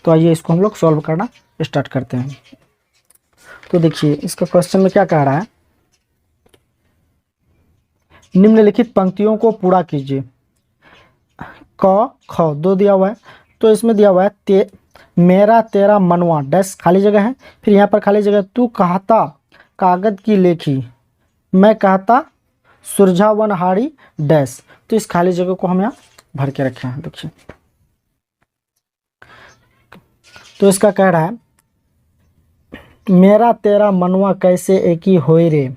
तो आइए इसको हम लोग सॉल्व करना स्टार्ट करते हैं। तो देखिए इसका क्वेश्चन में क्या कह रहा है, निम्नलिखित पंक्तियों को पूरा कीजिए। क ख दो दिया हुआ है, तो इसमें दिया हुआ है मेरा तेरा मनवा डैश खाली जगह है, फिर यहाँ पर खाली जगह, तू कहता कागज की लेखी, मैं कहता सुरझावनहारी डैश। तो इस खाली जगह को हम यहाँ भर के रखे हैं। देखिए तो इसका कह रहा है, मेरा तेरा मनवा कैसे एक ही होए रे,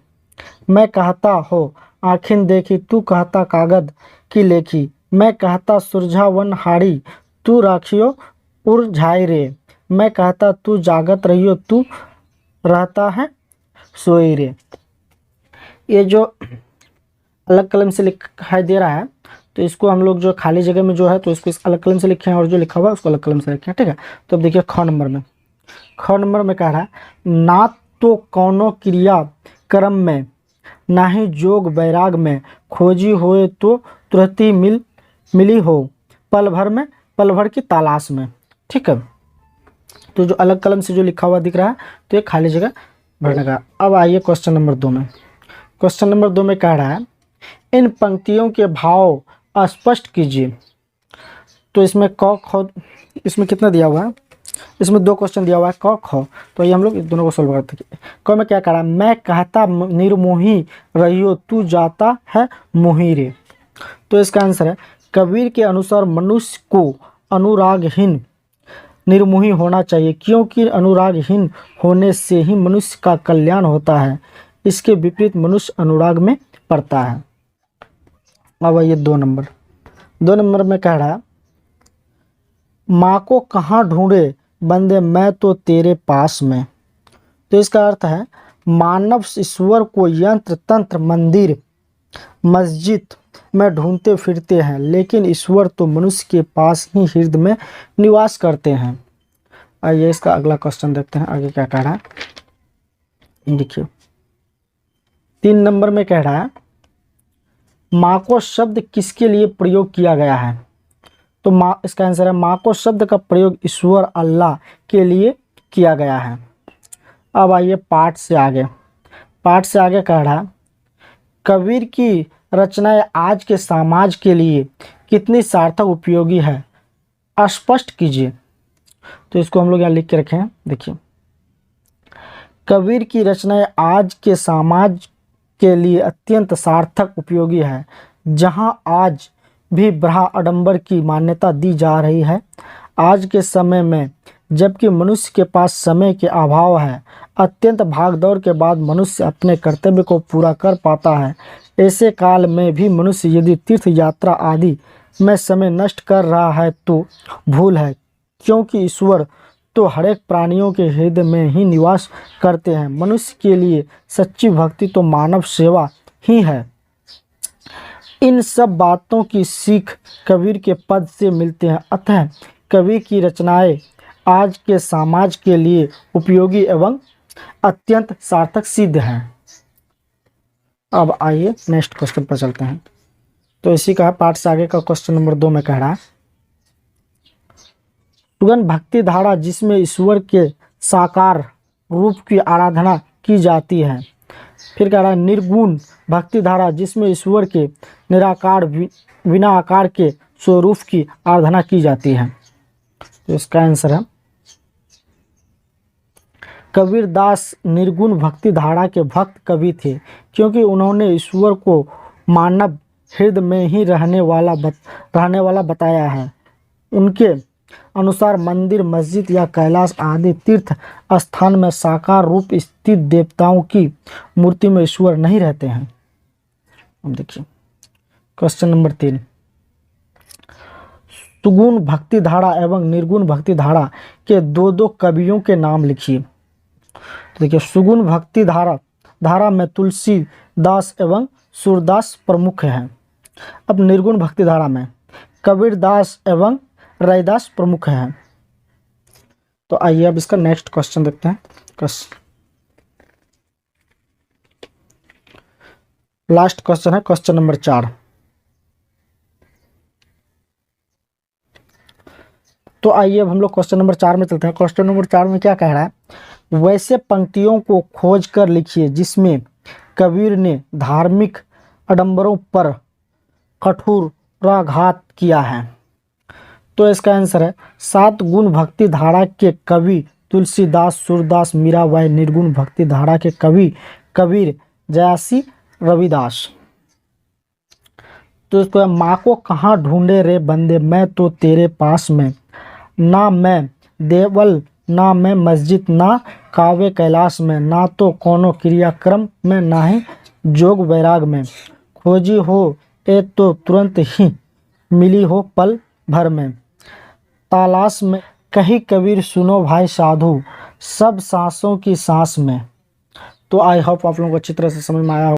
मैं कहता हो आँखें देखी, तू कहता कागज की लेखी, मैं कहता सुरझावनहारी, तू राखियो उलझाए रे, मैं कहता तू जागत रहियो, तू रहता है सोए रे। ये जो अलग कलम से लिखाई दे रहा है, तो इसको हम लोग जो खाली जगह में जो है तो इसको इस अलग कलम से लिखे हैं, और जो लिखा हुआ है उसको अलग कलम से लिखे हैं। ठीक है, तो अब देखिए ख नंबर में कह रहा है, ना तो कौनो क्रिया कर्म में, ना ही जोग बैराग में, खोजी होए तो तुरंत ही मिली हो, पल भर की तलाश में। ठीक है, तो जो अलग कलम से जो लिखा हुआ दिख रहा है तो ये खाली जगह भरने का। अब आइए क्वेश्चन नंबर 2 में। क्वेश्चन नंबर 2 में कह रहा है, इन पंक्तियों के भाव स्पष्ट कीजिए। तो इसमें क ख, इसमें कितना दिया हुआ है, इसमें 2 क्वेश्चन दिया हुआ है क ख, तो ये हम लोग इस दोनों को सोल्व करते हैं। क में क्या कह रहा है, मैं कहता निर्मोही रहियो, तू जाता है मोही रे। तो इसका आंसर है, कबीर के अनुसार मनुष्य को अनुरागहीन निर्मोही होना चाहिए, क्योंकि अनुरागहीन होने से ही मनुष्य का कल्याण होता है, इसके विपरीत मनुष्य अनुराग में पड़ता है। अब ये 2 नंबर में कह रहा है, माँ को कहाँ ढूंढे बंदे मैं तो तेरे पास में। तो इसका अर्थ है, मानव ईश्वर को यंत्र तंत्र मंदिर मस्जिद में ढूंढते फिरते हैं, लेकिन ईश्वर तो मनुष्य के पास ही हृदय में निवास करते हैं। आइए इसका अगला क्वेश्चन देखते हैं आगे क्या कह रहा है। देखिए 3 नंबर में कह रहा है, माँ को शब्द किसके लिए प्रयोग किया गया है। तो माँ, इसका आंसर है, माँ को शब्द का प्रयोग ईश्वर अल्लाह के लिए किया गया है। अब आइए पाठ से आगे कह रहा है, कबीर की रचनाएं आज के समाज के लिए कितनी सार्थक उपयोगी है, स्पष्ट कीजिए। तो इसको हम लोग यहाँ लिख के रखे हैं। देखिए, कबीर की रचनाएं आज के समाज के लिए अत्यंत सार्थक उपयोगी है। जहां आज भी ब्रह्म आडंबर की मान्यता दी जा रही है, आज के समय में जबकि मनुष्य के पास समय के अभाव है, अत्यंत भागदौड़ के बाद मनुष्य अपने कर्तव्य को पूरा कर पाता है, ऐसे काल में भी मनुष्य यदि तीर्थ यात्रा आदि में समय नष्ट कर रहा है तो भूल है, क्योंकि ईश्वर तो हर एक प्राणियों के हृदय में ही निवास करते हैं। मनुष्य के लिए सच्ची भक्ति तो मानव सेवा ही है। इन सब बातों की सीख कबीर के पद से मिलते हैं, अतः कबीर की रचनाएं आज के समाज के लिए उपयोगी एवं अत्यंत सार्थक सिद्ध हैं। अब आइए नेक्स्ट क्वेश्चन पर चलते हैं। तो इसी का पाठ से आगे का क्वेश्चन नंबर 2 में कह रहा है, सुगन भक्ति धारा जिसमें ईश्वर के साकार रूप की आराधना की जाती है। फिर कह रहा है, निर्गुण भक्ति धारा जिसमें ईश्वर के निराकार बिना आकार के स्वरूप की आराधना की जाती है। तो इसका आंसर है, कबीर दास निर्गुण भक्ति धारा के भक्त कवि थे, क्योंकि उन्होंने ईश्वर को मानव हृदय में ही रहने वाला बताया है। उनके अनुसार मंदिर मस्जिद या कैलाश आदि तीर्थ स्थान में साकार रूप स्थित देवताओं की मूर्ति में ईश्वर नहीं रहते हैं। अब देखिए क्वेश्चन नंबर 3, सुगुण भक्ति धारा एवं निर्गुण भक्ति धारा के दो कवियों के नाम लिखिए। तो देखिए, सुगुण भक्ति धारा में तुलसीदास एवं सूरदास प्रमुख हैं। अब निर्गुण भक्ति धारा में कबीरदास एवं रैदास प्रमुख हैं। तो आइए अब इसका नेक्स्ट क्वेश्चन देखते हैं। लास्ट क्वेश्चन है क्वेश्चन नंबर 4। तो आइए अब हम लोग क्वेश्चन नंबर 4 में चलते हैं। क्वेश्चन नंबर 4 में क्या कह रहा है, वैसे पंक्तियों को खोज कर लिखिए जिसमें कबीर ने धार्मिक आडंबरों पर कठोराघात किया है। तो इसका आंसर है 7 गुण भक्ति धारा के कवि तुलसीदास, सूरदास, मीराबाई। निर्गुण भक्ति धारा के कवि कबीर, जयासी, रविदास। तो इसको माँ को कहाँ ढूंढे रे बंदे, मैं तो तेरे पास में। ना मैं देवल ना मैं मस्जिद, ना कावे कैलाश में, ना तो कोनो क्रियाक्रम में, ना ही जोग वैराग में। खोजी हो ए तो तुरंत ही मिली हो पल भर में। तालाश में कही कबीर सुनो भाई साधु, सब सांसों की सांस में। तो आई होप आप लोगों को अच्छी तरह से समझ में आया हो।